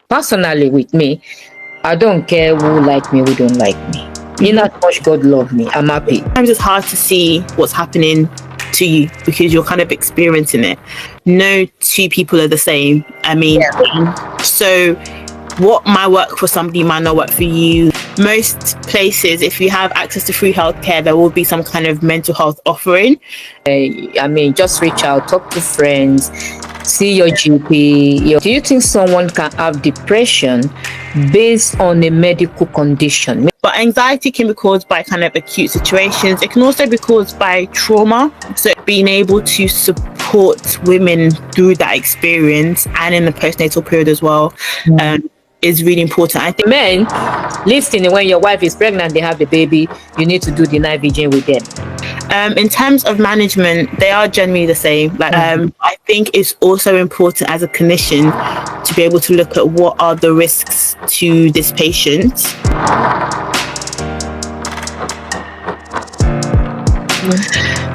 personally with me, I don't care who like me, who don't like me. You know how much God love me. I'm happy. Sometimes it's hard to see what's happening to you because you're kind of experiencing it. No two people are the same. I mean, so what might work for somebody might not work for you. Most places, if you have access to free healthcare, there will be some kind of mental health offering. I mean, just reach out, talk to friends, see your GP. Do you think someone can have depression based on a medical condition? But anxiety can be caused by kind of acute situations. It can also be caused by trauma. So being able to support women through that experience and in the postnatal period as well is really important. I think men, listening, when your wife is pregnant, they have a baby, you need to do the night vigil with them. In terms of management, they are generally the same. I think it's also important as a clinician to be able to look at what are the risks to this patient.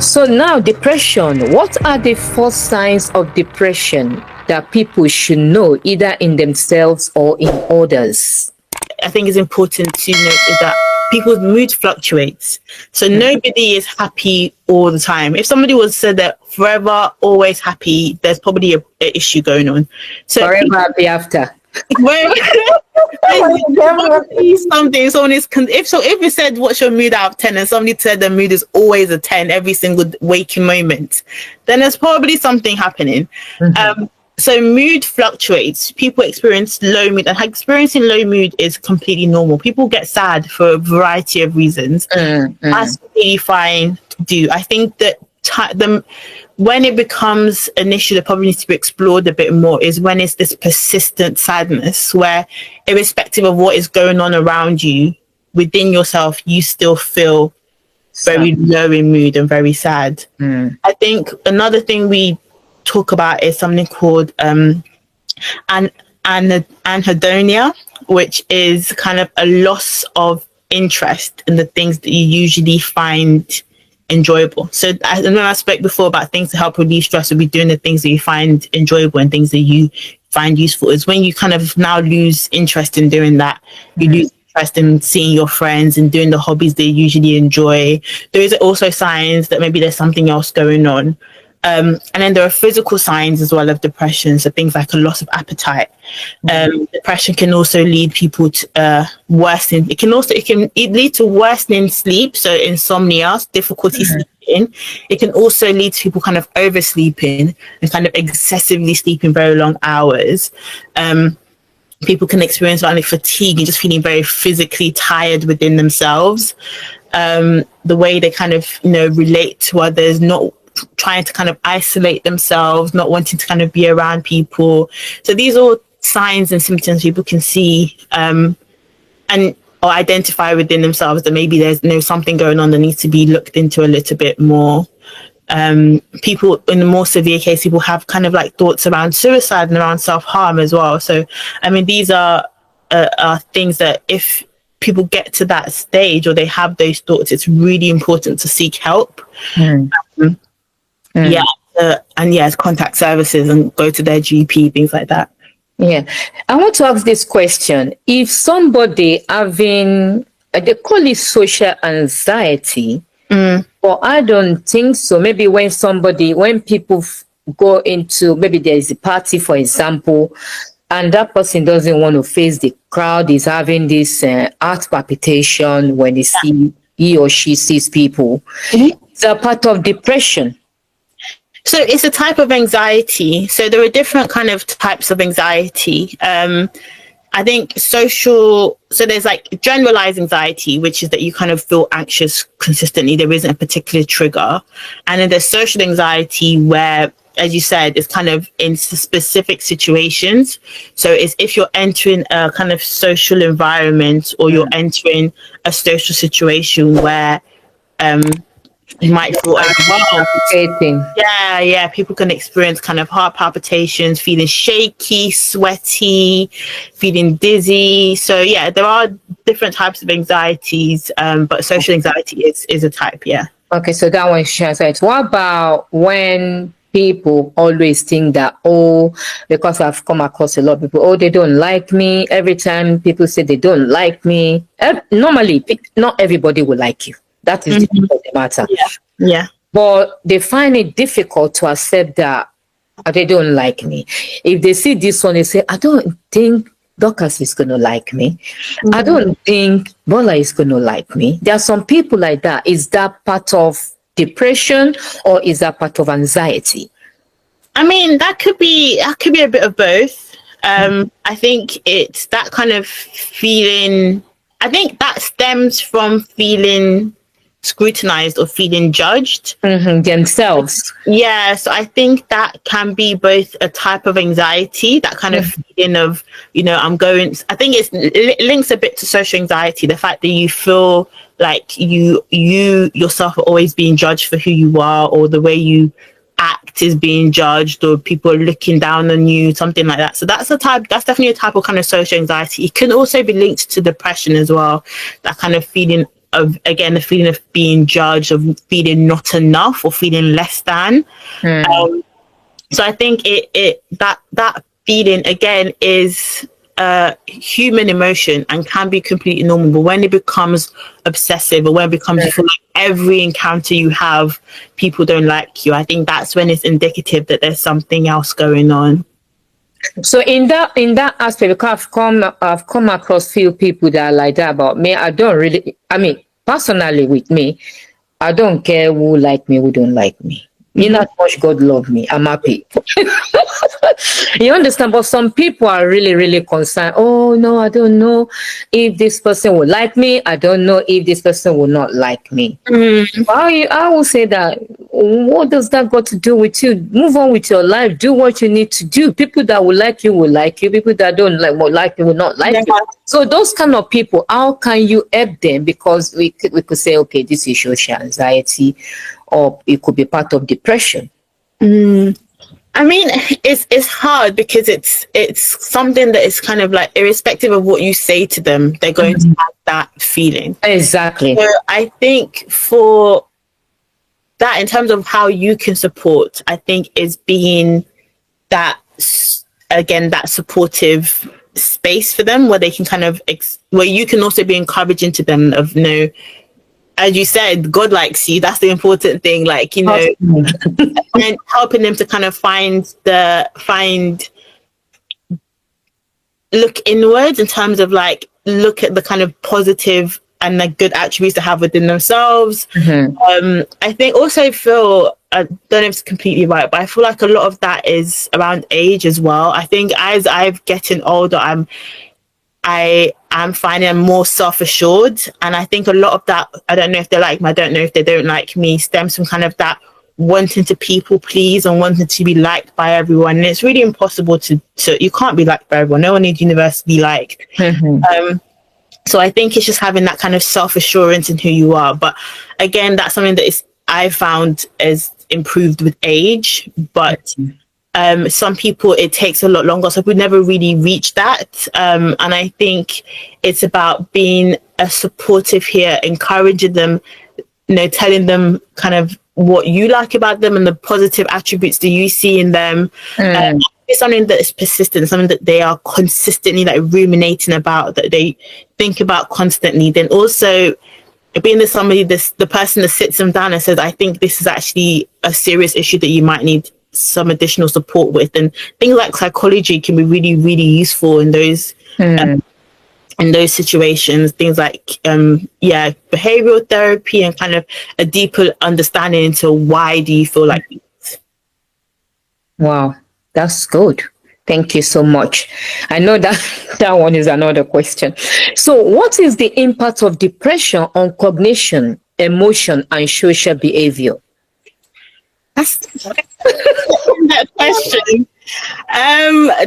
So now, depression. What are the first signs of depression that people should know, either in themselves or in others? I think it's important to note is that people's mood fluctuates. So nobody is happy all the time. If somebody was said that forever, always happy, there's probably an issue going on. So forever happy after. Something someone is if we said what's your mood out of 10 and somebody said the mood is always a 10 every single waking moment, then there's probably something happening. So mood fluctuates. People experience low mood, and experiencing low mood is completely normal. People get sad for a variety of reasons. That's completely fine to do. I think that when it becomes an issue that probably needs to be explored a bit more is when it's this persistent sadness where, irrespective of what is going on around you, within yourself, you still feel very low in mood and very sad. I think another thing we talk about is something called anhedonia, which is kind of a loss of interest in the things that you usually find enjoyable. So when I spoke before about things to help relieve stress, would be doing the things that you find enjoyable and things that you find useful. Is when you kind of now lose interest in doing that. You lose interest in seeing your friends and doing the hobbies they usually enjoy. Those are also signs that maybe there's something else going on. And then there are physical signs as well of depression, so things like a loss of appetite. Depression can also lead people to worsening. It can lead to worsening sleep, so insomnia, difficulty sleeping. It can also lead to people kind of oversleeping and kind of excessively sleeping very long hours. People can experience like fatigue and just feeling very physically tired within themselves. The way they kind of relate to others, not trying to kind of isolate themselves, not wanting to kind of be around people. So these are all signs and symptoms people can see or identify within themselves that maybe there's something going on that needs to be looked into a little bit more. People in the more severe case, people have kind of like thoughts around suicide and around self-harm as well. So I mean, these are things that if people get to that stage or they have those thoughts, it's really important to seek help. Contact services and go to their GP, things like that. I want to ask this question. If somebody having they call it social anxiety, but I don't think so. Maybe when people go into, maybe there is a party, for example, and that person doesn't want to face the crowd, is having this heart palpitation when he or she sees people. It's a part of depression. So it's a type of anxiety. So there are different kind of types of anxiety. I think so there's like generalized anxiety, which is that you kind of feel anxious consistently. There isn't a particular trigger. And then there's social anxiety where, as you said, it's kind of in specific situations. So it's if you're entering a kind of social environment or you're entering a social situation where you might feel overwhelmed. People can experience kind of heart palpitations, feeling shaky, sweaty, feeling dizzy. So there are different types of anxieties, but social anxiety is a type. Okay, so that one is anxiety. What about when people always think that, oh, because I've come across a lot of people, oh, they don't like me. Every time people say they don't like me, normally, not everybody will like you. That is the Mhm. truth of the matter. Yeah. Yeah. But they find it difficult to accept that they don't like me. If they see this one, they say, I don't think Dorcas is going to like me. I don't think Bola is going to like me. There are some people like that. Is that part of depression or is that part of anxiety? I mean, that could be a bit of both. I think it's that kind of feeling. I think that stems from feeling scrutinized or feeling judged. Themselves. Yeah, so I think that can be both a type of anxiety, that kind of feeling of, I'm going. I think it links a bit to social anxiety, the fact that you feel like you yourself are always being judged for who you are, or the way you act is being judged, or people are looking down on you, something like that. So that's definitely a type of kind of social anxiety. It can also be linked to depression as well, that kind of feeling of, again, the feeling of being judged, of feeling not enough or feeling less than. So I think that feeling, again, is human emotion and can be completely normal. But when it becomes obsessive, or when it becomes, you feel like every encounter you have, people don't like you, I think that's when it's indicative that there's something else going on. So in that aspect, because I've come across few people that are like that about me. I mean, personally with me, I don't care who like me, who don't like me. In as much God love me, I'm happy. You understand? But some people are really, really concerned. Oh no, I don't know if this person will like me. I don't know if this person will not like me. I will say that, what does that got to do with you? Move on with your life. Do what you need to do. People that will like you will like you. People that don't like you will not like you. So those kind of people, how can you help them? Because we could say, okay, this is social anxiety, or it could be part of depression. I mean, it's hard because it's something that is kind of like, irrespective of what you say to them, they're going to have that feeling. Exactly. So I think for that, in terms of how you can support, I think is being that, again, that supportive space for them, where they can kind of where you can also be encouraging to them of, as you said, God likes you. That's the important thing. Like, and helping them to kind of look inwards, in terms of like, look at the kind of positive and the good attributes to have within themselves. I think also feel, I don't know if it's completely right, but I feel like a lot of that is around age as well. I think as I'm getting older, I am finding I'm more self-assured, and I think a lot of that, I don't know if they like me, I don't know if they don't like me, stems from kind of that wanting to people please and wanting to be liked by everyone. And it's really impossible to you can't be liked by everyone. No one needs universe to be liked. So I think it's just having that kind of self-assurance in who you are. But again, that's something that I found is improved with age, but some people it takes a lot longer, so we never really reach that. And I think it's about being a supportive here, encouraging them, telling them kind of what you like about them and the positive attributes that you see in them. It's something that is persistent, something that they are consistently like ruminating about, that they think about constantly. Then also being the person that sits them down and says, I think this is actually a serious issue that you might need some additional support with. And things like psychology can be really, really useful in those situations. Things like behavioral therapy, and kind of a deeper understanding into why do you feel like this. Wow, that's good. Thank you so much. I know that that one is another question. So what is the impact of depression on cognition, emotion, and social behavior? That's that question.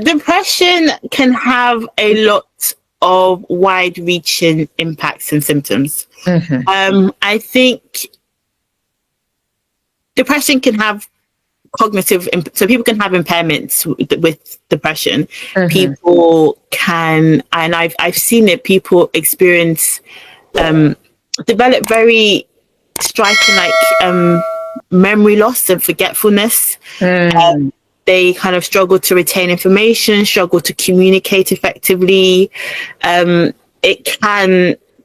Depression can have a lot of wide-reaching impacts and symptoms. I think depression can have cognitive, so people can have impairments with depression. People can, and I've seen it, people experience develop very striking, like memory loss and forgetfulness. They kind of struggle to retain information, struggle to communicate effectively.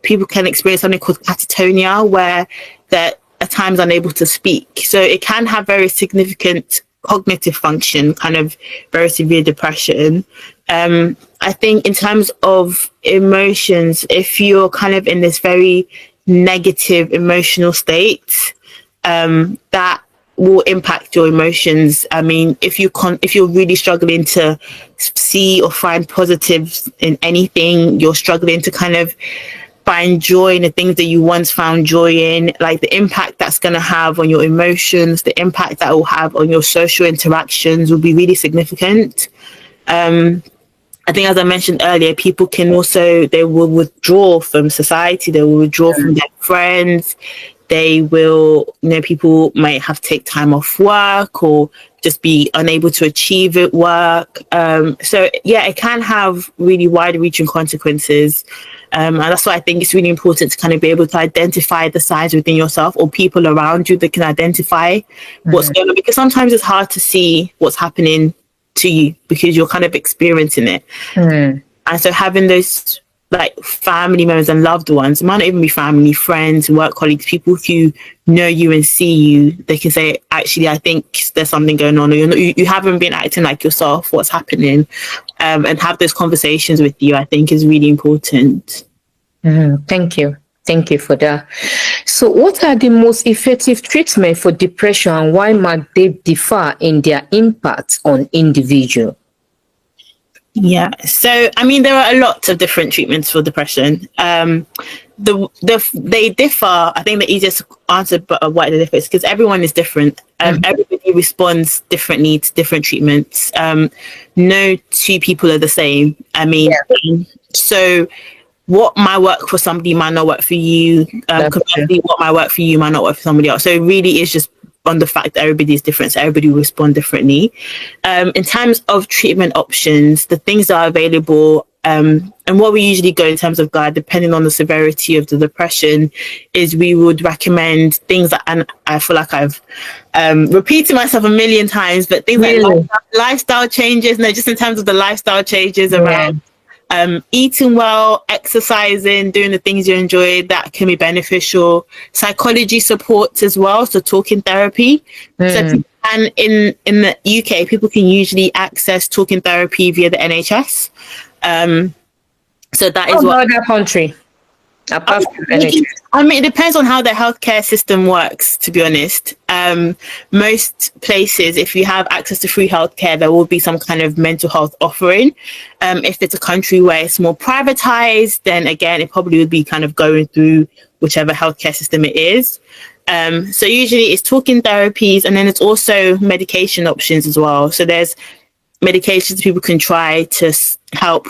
People can experience something called catatonia, where they're at times unable to speak. So it can have very significant cognitive function, kind of very severe depression. I think in terms of emotions, if you're kind of in this very negative emotional state, that will impact your emotions. I mean, if you're really struggling to see or find positives in anything, you're struggling to kind of find joy in the things that you once found joy in, like the impact that's going to have on your emotions, the impact that will have on your social interactions will be really significant. I think, as I mentioned earlier, people they will withdraw from society, they will withdraw from their friends, they will, people might have to take time off work or just be unable to achieve at work. So yeah, it can have really wide-reaching consequences. And that's why I think it's really important to kind of be able to identify the signs within yourself or people around you that can identify what's going on, because sometimes it's hard to see what's happening to you because you're kind of experiencing it. And so having those like family members and loved ones, it might not even be family, friends, work colleagues, people who know you and see you, they can say, actually, I think there's something going on, or you haven't been acting like yourself, what's happening, and have those conversations with you, I think is really important. Thank you for that. So what are the most effective treatments for depression, and why might they differ in their impact on individual? Yeah, so I mean, there are a lot of different treatments for depression. They differ. I think the easiest answer why they differ is because everyone is different. Everybody responds differently to different treatments. No two people are the same. I mean, so what might work for somebody might not work for you. Conversely, what might work for you might not work for somebody else. So it really is just on the fact that everybody is different, so everybody will respond differently. In terms of treatment options, the things that are available, and what we usually go in terms of guide, depending on the severity of the depression, is we would recommend things that, and I feel like I've repeated myself a million times, but things like lifestyle changes, just in terms of the lifestyle changes around eating well, exercising, doing the things you enjoy, that can be beneficial. Psychology supports as well, so talking therapy. And in the UK, people can usually access talking therapy via the NHS. So that is what other country. Apart from NHS. I mean, it depends on how the healthcare system works, to be honest. Most places, if you have access to free healthcare, there will be some kind of mental health offering. If it's a country where it's more privatized, then again, it probably would be kind of going through whichever healthcare system it is. So usually it's talking therapies, and then it's also medication options as well. So there's medications people can try to help,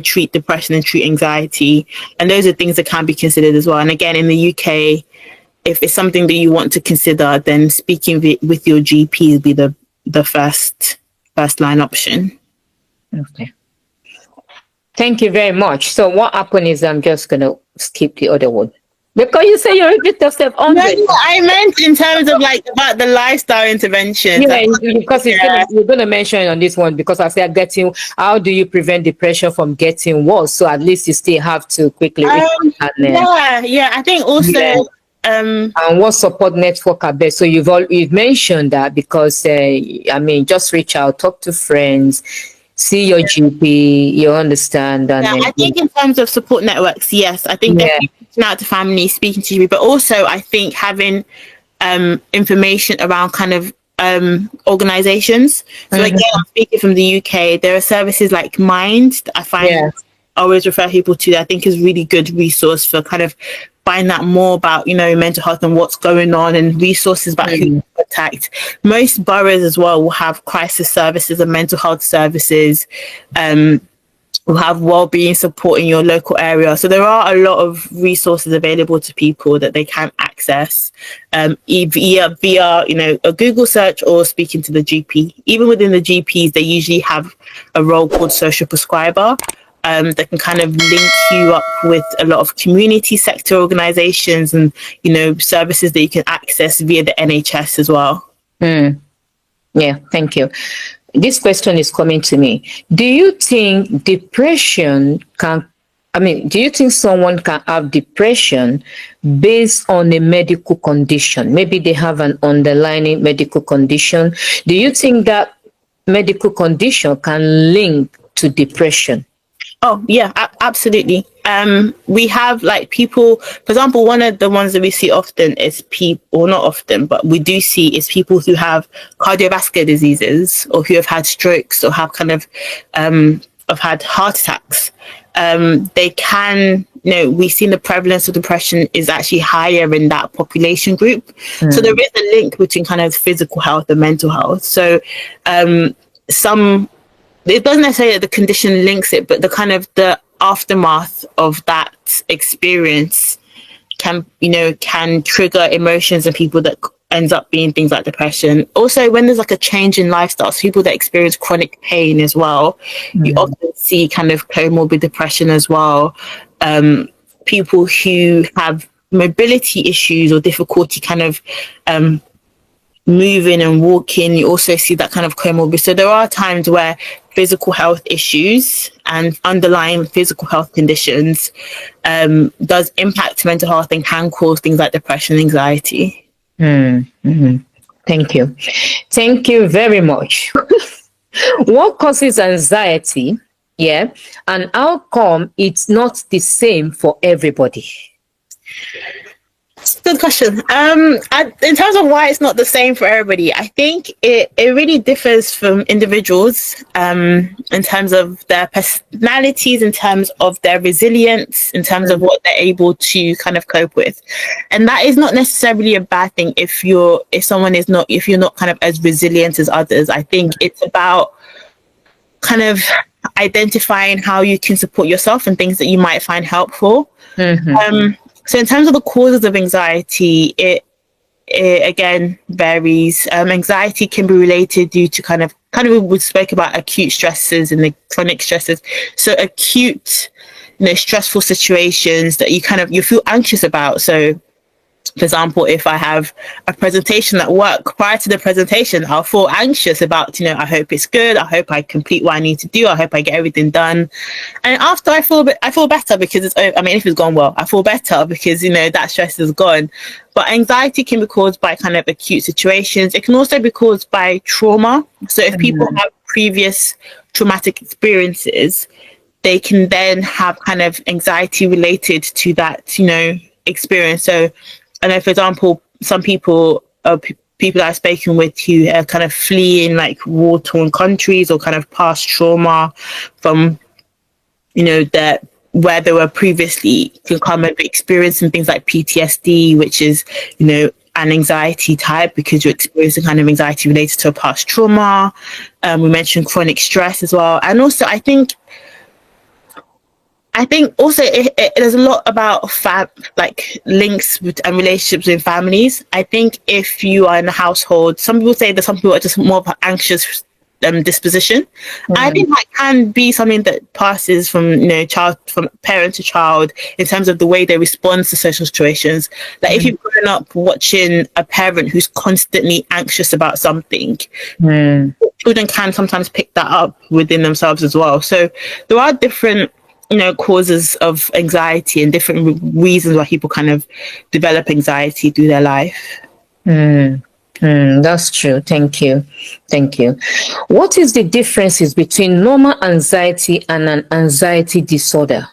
treat depression and treat anxiety. And those are things that can be considered as well. And again, in the UK, if it's something that you want to consider, then speaking with your GP will be the first line option. Okay. Thank you very much. So what happened is I'm just going to skip the other one. Because you say you repeat yourself on No, I meant in terms of about the lifestyle interventions. Yeah, because you're going to mention on this one, because I said how do you prevent depression from getting worse? So at least you still have to quickly. I think also. And what support network are best? So you've mentioned that, because just reach out, talk to friends, see your GP, you understand. And I think in terms of support networks, yes, I think definitely reaching out to family, speaking to you, but also I think having information around kind of organizations. So again, I'm speaking from the UK, there are services like Mind that I find I always refer people to, that I think is really good resource for kind of find out more about, mental health and what's going on, and resources about who to contact. Most boroughs as well will have crisis services and mental health services. Will have well-being support in your local area. So there are a lot of resources available to people that they can access via a Google search or speaking to the GP. Even within the GPs, they usually have a role called social prescriber. that can kind of link you up with a lot of community sector organizations and, services that you can access via the NHS as well. Yeah, thank you. This question is coming to me. Do you think someone can have depression based on a medical condition? Maybe they have an underlying medical condition. Do you think that medical condition can link to depression? Oh, yeah, absolutely. We have like people, for example, one of the ones that we see often is people, or not often, but we do see is people who have cardiovascular diseases or who have had strokes or have kind of had heart attacks. They can, we've seen the prevalence of depression is actually higher in that population group. So there is a link between kind of physical health and mental health. So it doesn't necessarily the condition links it, but the kind of the aftermath of that experience can trigger emotions in people that ends up being things like depression. Also, when there's like a change in lifestyle, so people that experience chronic pain as well, you often see kind of comorbid depression as well. People who have mobility issues or difficulty kind of moving and walking, you also see that kind of comorbid. So there are times where physical health issues and underlying physical health conditions does impact mental health and can cause things like depression and anxiety. Thank you. Thank you very much. What causes anxiety? Yeah. And how come it's not the same for everybody? Good question. In terms of why it's not the same for everybody, I think it really differs from individuals in terms of their personalities, in terms of their resilience, in terms of what they're able to kind of cope with. And that is not necessarily a bad thing if you're not kind of as resilient as others. I think it's about kind of identifying how you can support yourself and things that you might find helpful. So in terms of the causes of anxiety, it again varies. Anxiety can be related due to kind of we spoke about acute stresses and the chronic stresses. So acute, stressful situations that you feel anxious about. So, for example, if I have a presentation at work, prior to the presentation, I'll feel anxious about, I hope it's good. I hope I complete what I need to do. I hope I get everything done. And after I feel better because if it's gone well, I feel better because, that stress is gone. But anxiety can be caused by kind of acute situations. It can also be caused by trauma. So if people have previous traumatic experiences, they can then have kind of anxiety related to that, experience. So, I know, for example, some people that I've spoken with who are kind of fleeing like war-torn countries or kind of past trauma from, where they were previously, can come and be experiencing things like PTSD, which is, an anxiety type because you're experiencing kind of anxiety related to a past trauma. We mentioned chronic stress as well. And also, I think also there's a lot about links and relationships in families. I think if you are in a household, some people say that some people are just more of an anxious disposition. I think that can be something that passes from from parent to child in terms of the way they respond to social situations. Like if you've grown up watching a parent who's constantly anxious about something, children can sometimes pick that up within themselves as well. So there are different causes of anxiety and different reasons why people kind of develop anxiety through their life. That's true. Thank you. What is the differences between normal anxiety and an anxiety disorder?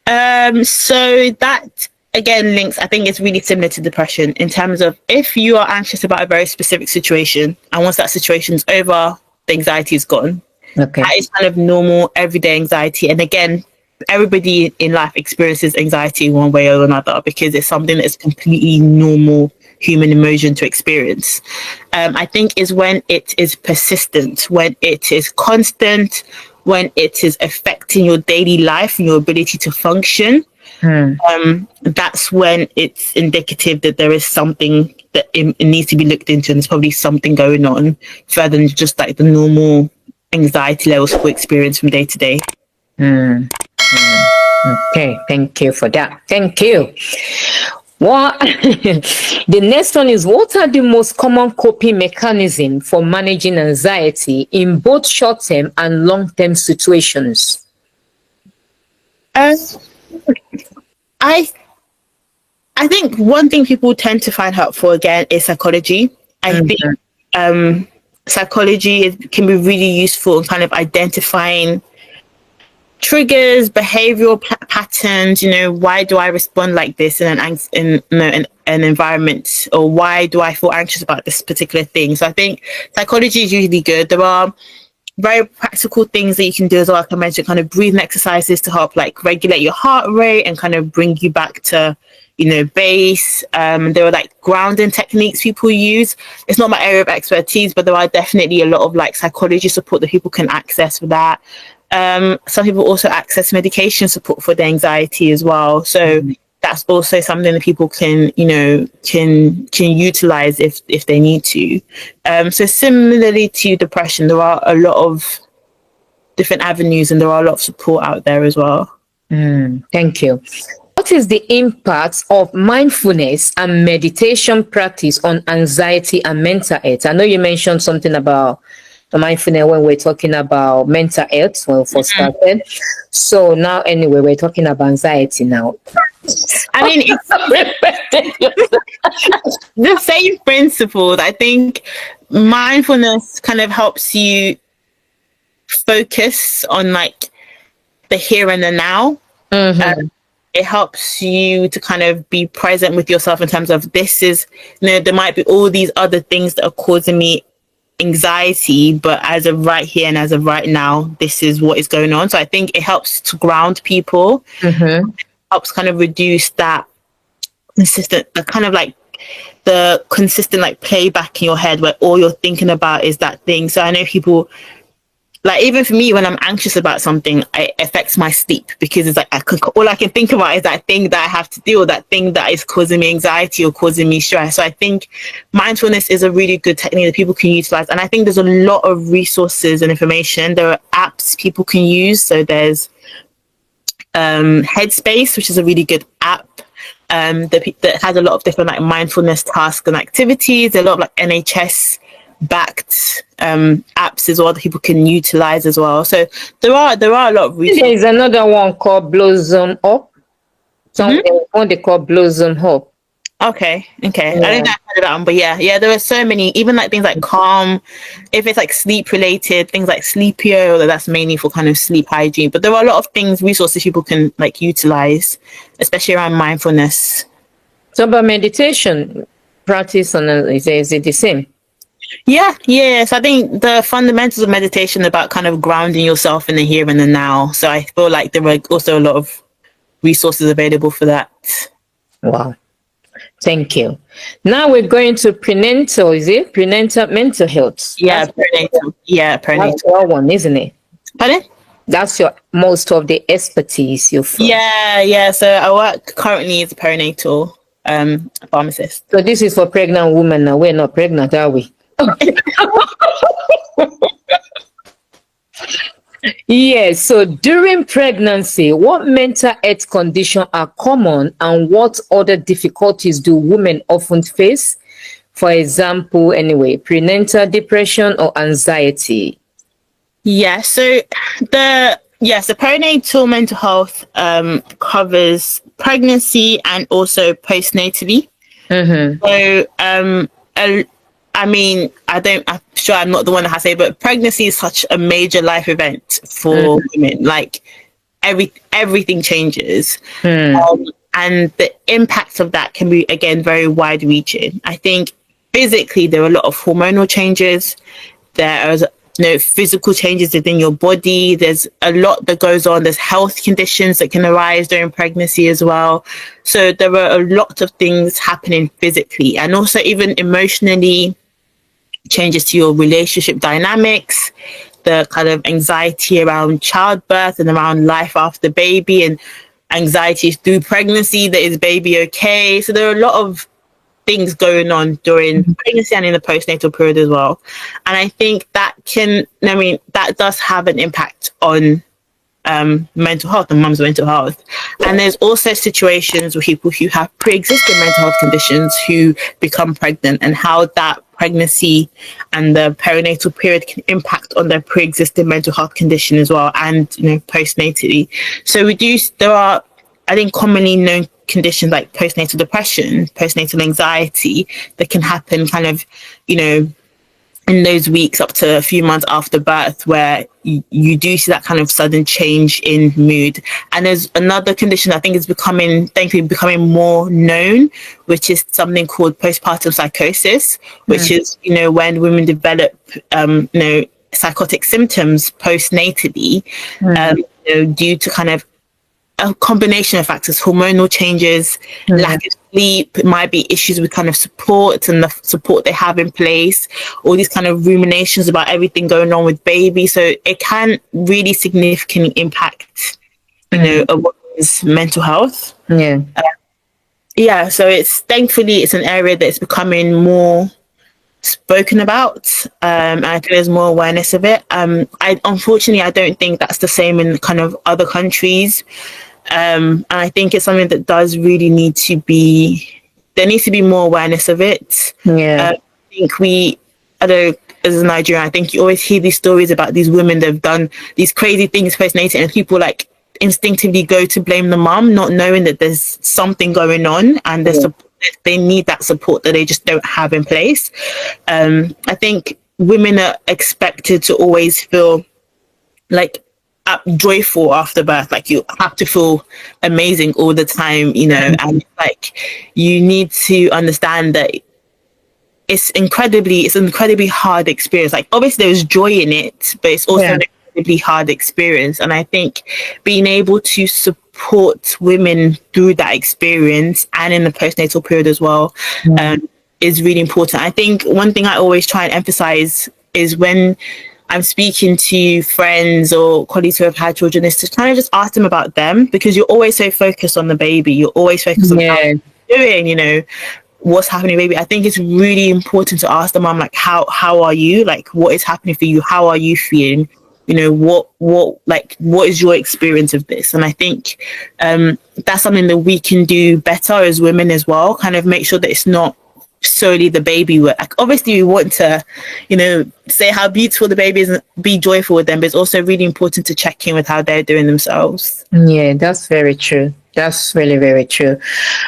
So that again links, I think it's really similar to depression in terms of if you are anxious about a very specific situation and once that situation's over, the anxiety is gone. Okay. That is kind of normal everyday anxiety. And again, everybody in life experiences anxiety one way or another because it's something that's completely normal human emotion to experience. I think is when it is persistent, when it is constant, when it is affecting your daily life and your ability to function. That's when it's indicative that there is something that it needs to be looked into and there's probably something going on further than just like the normal anxiety levels we experience from day to day. Okay, thank you for that. Thank you. What the next one is, what are the most common coping mechanisms for managing anxiety in both short-term and long-term situations? I I think one thing people tend to find helpful again is psychology. I think psychology can be really useful in kind of identifying triggers, behavioral patterns. Why do I respond like this in an environment, or why do I feel anxious about this particular thing? So I think psychology is usually good. There are very practical things that you can do as well. Like I mentioned, kind of breathing exercises to help like regulate your heart rate and kind of bring you back to base. There are like grounding techniques people use. It's not my area of expertise, but there are definitely a lot of like psychology support that people can access for that. Some people also access medication support for the anxiety as well. So that's also something that people can utilize if they need to. So similarly to depression, there are a lot of different avenues and there are a lot of support out there as well. Thank you. What is the impact of mindfulness and meditation practice on anxiety and mental health? I know you mentioned something about mindfulness when we're talking about mental health when we first started. So now, anyway, we're talking about anxiety now. I mean, it's the same principles. I think mindfulness kind of helps you focus on like the here and the now. It helps you to kind of be present with yourself in terms of this is, there might be all these other things that are causing me anxiety, but as of right here and as of right now, this is what is going on. So I think it helps to ground people, helps kind of reduce that consistent like playback in your head where all you're thinking about is that thing. So I know people, like even for me, when I'm anxious about something, it affects my sleep because it's like all I can think about is that thing that I have to do, or that thing that is causing me anxiety or causing me stress. So I think mindfulness is a really good technique that people can utilize. And I think there's a lot of resources and information. There are apps people can use. So there's Headspace, which is a really good app that has a lot of different like mindfulness tasks and activities. There are a lot of like NHS backed apps as well that people can utilize as well. So there are a lot of resources. There is another one called Blossom Up. One they call Blossom Up. Okay. I don't think I've heard of that one, but yeah, there are so many, even like things like Calm, if it's like sleep related, things like Sleepio, that's mainly for kind of sleep hygiene. But there are a lot of resources people can like utilize, especially around mindfulness. So about meditation practice, is it the same? Yeah. So I think the fundamentals of meditation are about kind of grounding yourself in the here and the now. So I feel like there are also a lot of resources available for that. Wow. Thank you. Now we're going to prenatal, is it? Prenatal mental health. Yeah, prenatal. That's your one, isn't it? Pardon? That's your most of the expertise you've. Yeah. So I work currently as a perinatal pharmacist. So this is for pregnant women now. We're not pregnant, are we? Yes. So during pregnancy, what mental health conditions are common and what other difficulties do women often face? For example, prenatal depression or anxiety. Yeah. So the perinatal mental health covers pregnancy and also postnatally. So I'm sure I'm not the one that has to say, but pregnancy is such a major life event for women. Like everything changes. And the impact of that can be, again, very wide reaching. I think physically there are a lot of hormonal changes. There are physical changes within your body. There's a lot that goes on. There's health conditions that can arise during pregnancy as well. So there are a lot of things happening physically, and also even emotionally, changes to your relationship dynamics, the kind of anxiety around childbirth and around life after baby, and anxiety through pregnancy. That is baby okay? So there are a lot of things going on during pregnancy and in the postnatal period as well. And I think that that does have an impact on mental health and mum's mental health. And there's also situations where people who have pre-existing mental health conditions who become pregnant, and how that pregnancy and the perinatal period can impact on their pre-existing mental health condition as well, and postnatally. So there are, I think, commonly known conditions like postnatal depression, postnatal anxiety that can happen kind of, in those weeks up to a few months after birth, where you do see that kind of sudden change in mood. And there's another condition I think is thankfully becoming more known, which is something called postpartum psychosis, which is, when women develop, psychotic symptoms postnatally, due to kind of a combination of factors: hormonal changes, lack of sleep, it might be issues with kind of support and the support they have in place, all these kind of ruminations about everything going on with baby. So it can really significantly impact, a woman's mental health. So thankfully it's an area that's becoming more spoken about, and I think there's more awareness of it. Unfortunately, I don't think that's the same in kind of other countries. And I think it's something that does really there needs to be more awareness of it. I think as a Nigerian, I think you always hear these stories about these women that have done these crazy things postnatal, and people like instinctively go to blame the mum, not knowing that there's something going on, and they need that support that they just don't have in place. I think women are expected to always feel like joyful after birth, like you have to feel amazing all the time, and like you need to understand that it's an incredibly hard experience. Like obviously there's joy in it, but it's also an incredibly hard experience. And I think being able to support women through that experience and in the postnatal period as well is really important. I think one thing I always try and emphasize is when I'm speaking to friends or colleagues who have had children, is to kind of just ask them about them, because you're always so focused on the baby. You're always focused on how they're doing, what's happening, baby. I think it's really important to ask the mom, like, how are you? Like, what is happening for you? How are you feeling? What is your experience of this? And I think that's something that we can do better as women as well, kind of make sure that it's not solely the baby. Like obviously we want to say how beautiful the baby is and be joyful with them, but it's also really important to check in with how they're doing themselves. That's very true. That's really very true.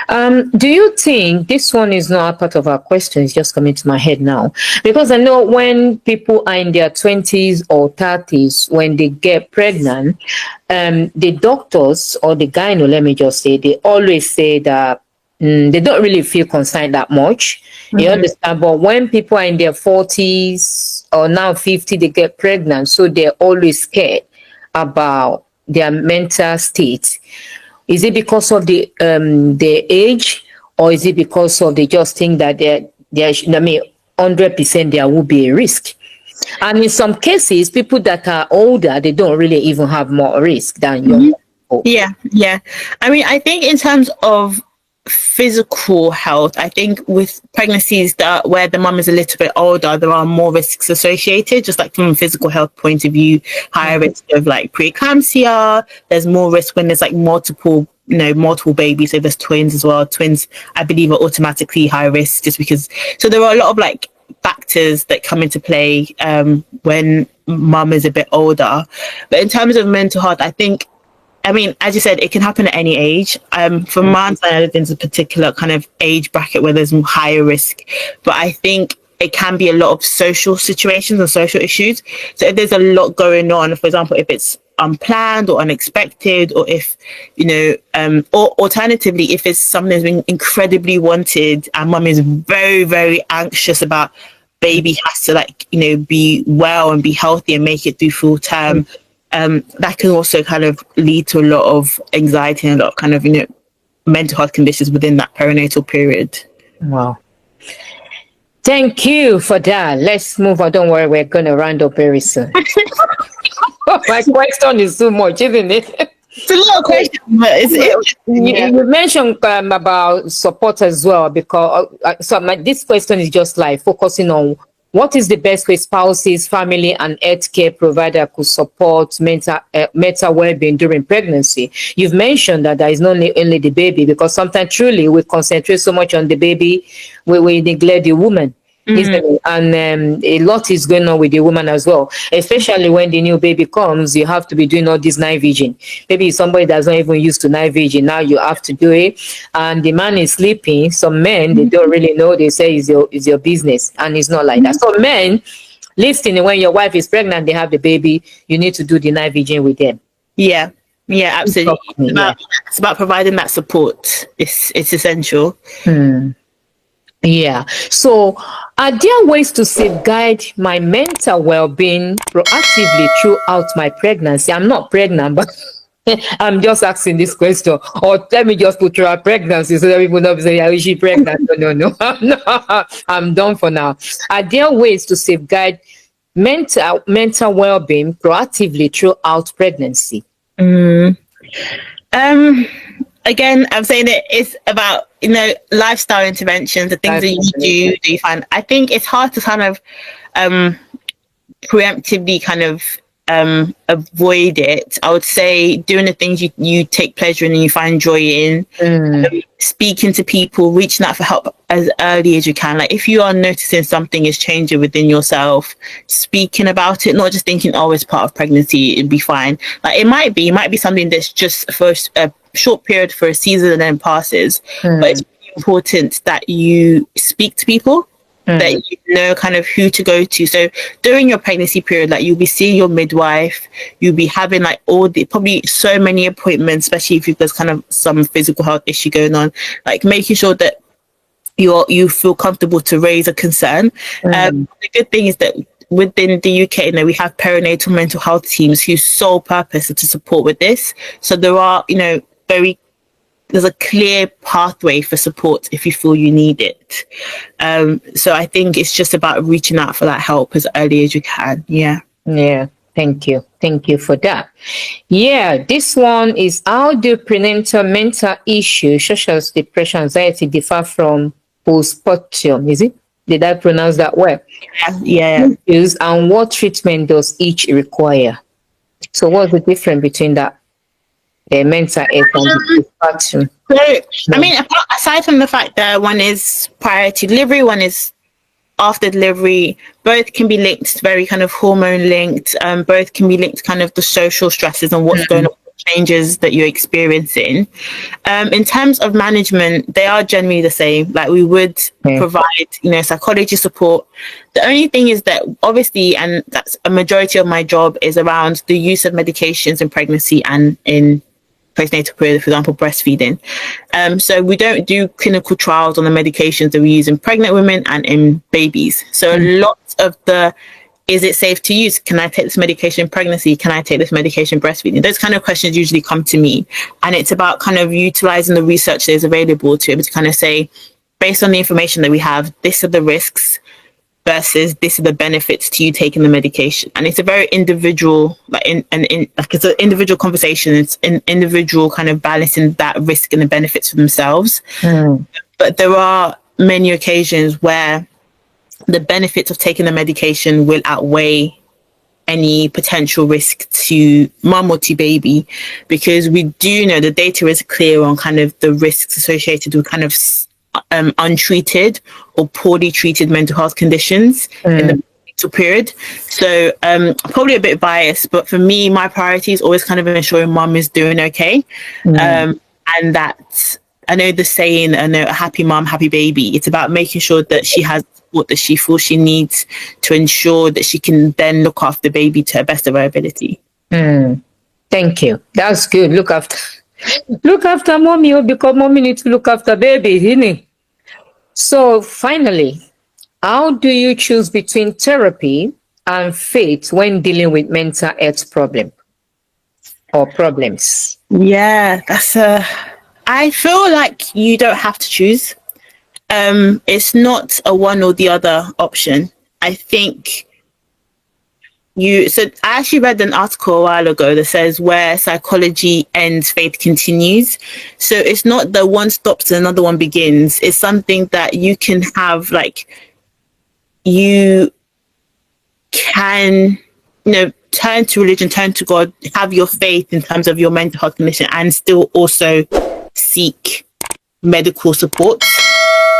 Do you think this one is not a part of our question? It's just coming to my head now, because I know when people are in their 20s or 30s, when they get pregnant, the doctors or the gyno, let me just say, they always say that they don't really feel concerned that much. You understand? But when people are in their 40s or now 50, they get pregnant, so they're always scared about their mental state. Is it because of the age, or is it because of they just think that there 100% there will be a risk? And in some cases, people that are older, they don't really even have more risk than young people. Yeah. I mean, I think in terms of physical health, I think with pregnancies where the mum is a little bit older, there are more risks associated, just like from a physical health point of view. Higher risk of like preeclampsia. There's more risk when there's like multiple babies. So there's twins as well. Twins, I believe, are automatically high risk, just because. So there are a lot of like factors that come into play when mum is a bit older. But in terms of mental health, I mean, as you said, it can happen at any age. For mine, there's a particular kind of age bracket where there's higher risk. But I think it can be a lot of social situations and social issues. So if there's a lot going on, for example, if it's unplanned or unexpected, or if, or alternatively, if it's something that's been incredibly wanted and mum is very, very anxious about baby has to be well and be healthy and make it through full term. That can also kind of lead to a lot of anxiety and a lot of kind of, mental health conditions within that perinatal period. Wow. Thank you for that. Let's move on. Don't worry, we're going to round up very soon. My question is too much, isn't it? It's a lot of questions, but you mentioned about support as well, because this question is just like focusing on What is the best way spouses, family, and healthcare provider could support mental well-being during pregnancy? You've mentioned that there is not only the baby, because sometimes truly we concentrate so much on the baby, we neglect the woman. And a lot is going on with the woman as well, especially when the new baby comes. You have to be doing all this night vision. Maybe somebody that's not even used to night vision, now you have to do it, and the man is sleeping. Some men, they don't really know, they say is your business, and it's not like that. So men listening, when your wife is pregnant, they have the baby, you need to do the night vision with them. Yeah, absolutely. It's about providing that support. It's essential. Yeah. So, are there ways to safeguard my mental well-being proactively throughout my pregnancy? I'm not pregnant, but I'm just asking this question. Or let me just put throughout pregnancy so that people don't say, "Is she pregnant?" No. I'm done for now. Are there ways to safeguard mental well-being proactively throughout pregnancy? Again, I'm saying it's about, lifestyle interventions, the things that you do you find. I think it's hard to kind of preemptively kind of avoid it. I would say doing the things you take pleasure in and you find joy in, speaking to people, reaching out for help as early as you can. Like if you are noticing something is changing within yourself, speaking about it, not just thinking, oh, it's part of pregnancy, it'd be fine. Like it might be something that's just for a short period, for a season, and then passes. But it's important that you speak to people, that you know kind of who to go to. So during your pregnancy period, like you'll be seeing your midwife, you'll be having like probably so many appointments, especially if there's kind of some physical health issue going on, like making sure that you feel comfortable to raise a concern. The good thing is that within the UK, we have perinatal mental health teams whose sole purpose is to support with this. So there are, there's a clear pathway for support if you feel you need it. So I think it's just about reaching out for that help as early as you can. Yeah. Thank you for that. This one is, how do prenatal mental issues such as depression, anxiety differ from postpartum? Is it? Did I pronounce that well? Yeah. And what treatment does each require? So what's the difference between that? Mental health and postpartum. So, I mean, aside from the fact that one is prior to delivery, one is after delivery, both can be linked, very kind of hormone linked. Both can be linked to kind of the social stresses and what's going on, changes that you're experiencing. In terms of management, they are generally the same. Like we would provide, psychology support. The only thing is that obviously, and that's a majority of my job, is around the use of medications in pregnancy and in postnatal period, for example, breastfeeding. So we don't do clinical trials on the medications that we use in pregnant women and in babies. So a lot of is it safe to use? Can I take this medication in pregnancy? Can I take this medication breastfeeding? Those kind of questions usually come to me. And it's about kind of utilizing the research that is available to be able to kind of say, based on the information that we have, this are the risks versus this are the benefits to you taking the medication. And it's a very individual, it's an individual conversation. It's an individual kind of balancing that risk and the benefits for themselves. But there are many occasions where the benefits of taking the medication will outweigh any potential risk to mum or to baby, because we do know the data is clear on kind of the risks associated with kind of untreated or poorly treated mental health conditions in the prenatal period. So probably a bit biased, but for me, my priority is always kind of ensuring mum is doing okay. And that, I know the saying, a happy mum, happy baby. It's about making sure that she has what that she feels she needs to ensure that she can then look after the baby to her best of her ability. Thank you. That's good. Look after mommy, because mommy needs to look after baby, isn't it? So finally, how do you choose between therapy and faith when dealing with mental health problems? Yeah, I feel like you don't have to choose. It's not a one or the other option. I think so I actually read an article a while ago that says where psychology ends, faith continues. So it's not that one stops and another one begins. It's something that you can have, like, you can, turn to religion, turn to God, have your faith in terms of your mental health condition, and still also seek medical support.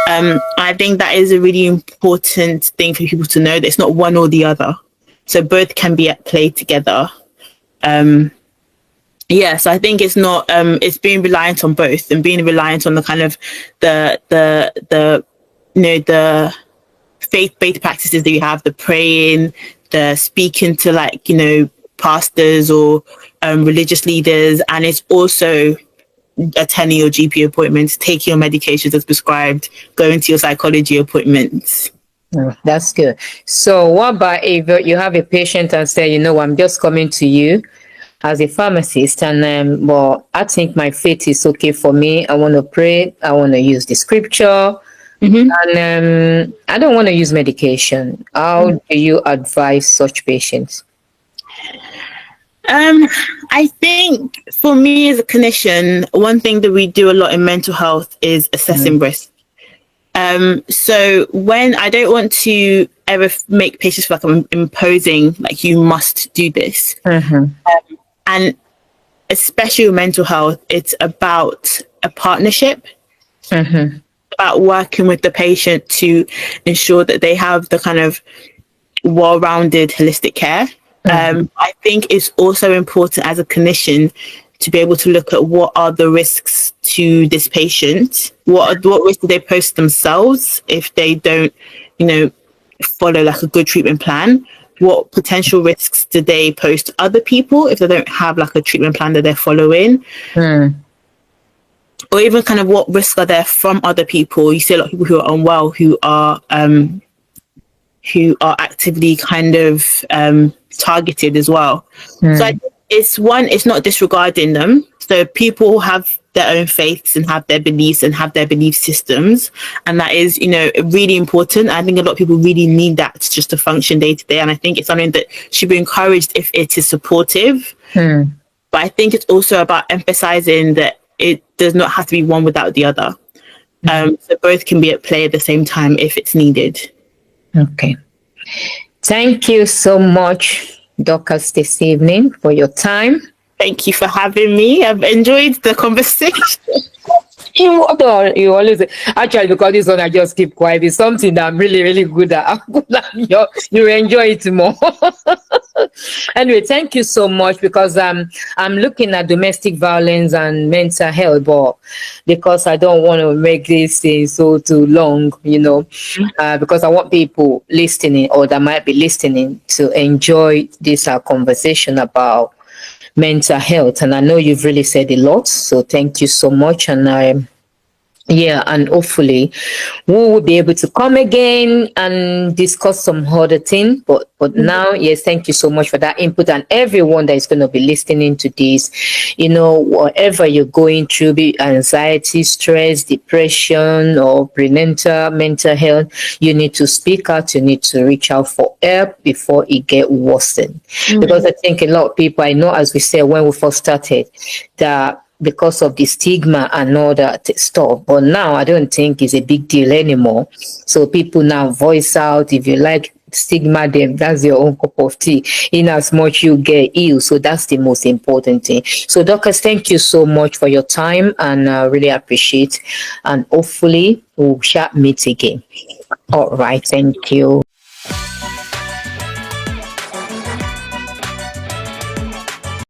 I think that is a really important thing for people to know, that it's not one or the other. So both can be at play together. So I think it's not, it's being reliant on both, and being reliant on the kind of the faith-based practices that you have, the praying, the speaking to pastors or religious leaders, and it's also attending your GP appointments, taking your medications as prescribed, going to your psychology appointments. Oh, that's good. So what about if you have a patient and say, I'm just coming to you as a pharmacist, and well, I think my faith is okay for me. I want to pray. I want to use the scripture. And I don't want to use medication. How do you advise such patients? I think for me as a clinician, one thing that we do a lot in mental health is assessing risk. So when I don't want to ever make patients feel like I'm imposing, like you must do this. And especially with mental health, it's about a partnership. About working with the patient to ensure that they have the kind of well-rounded holistic care. I think it's also important as a clinician to be able to look at what are the risks to this patient, what risks do they pose to themselves if they don't, follow like a good treatment plan, what potential risks do they pose to other people if they don't have like a treatment plan that they're following. Or even kind of what risks are there from other people. You see a lot of people who are unwell, who are actively kind of targeted as well. So it's not disregarding them. So people have their own faiths and have their beliefs and have their belief systems, and that is really important. I think a lot of people really need that just to function day to day, and I think it's something that should be encouraged if it is supportive. But I think it's also about emphasizing that it does not have to be one without the other. So both can be at play at the same time if it's needed. Okay. Thank you so much, Dorcas, this evening for your time. Thank you for having me. I've enjoyed the conversation. You always actually, because this one I just keep quiet. It's something that I'm really, really good at. You enjoy it more. Anyway, thank you so much, because I'm looking at domestic violence and mental health, but because I don't want to make this thing so too long, because I want people listening or that might be listening to enjoy this conversation about mental health. And I know you've really said a lot, so thank you so much. And and hopefully we will be able to come again and discuss some other things. But now, yes, thank you so much for that input, and everyone that is going to be listening to this. Whatever you're going through, be anxiety, stress, depression, or prenatal mental health, you need to speak out. You need to reach out for help before it gets worsened. Because I think a lot of people, I know, as we said when we first started, that because of the stigma and all that stuff. But now I don't think it's a big deal anymore. So people now voice out. If you like stigma them, that's your own cup of tea, in as much you get ill. So that's the most important thing. So Dorcas, thank you so much for your time, and really appreciate, and hopefully we shall meet again. All right, thank you.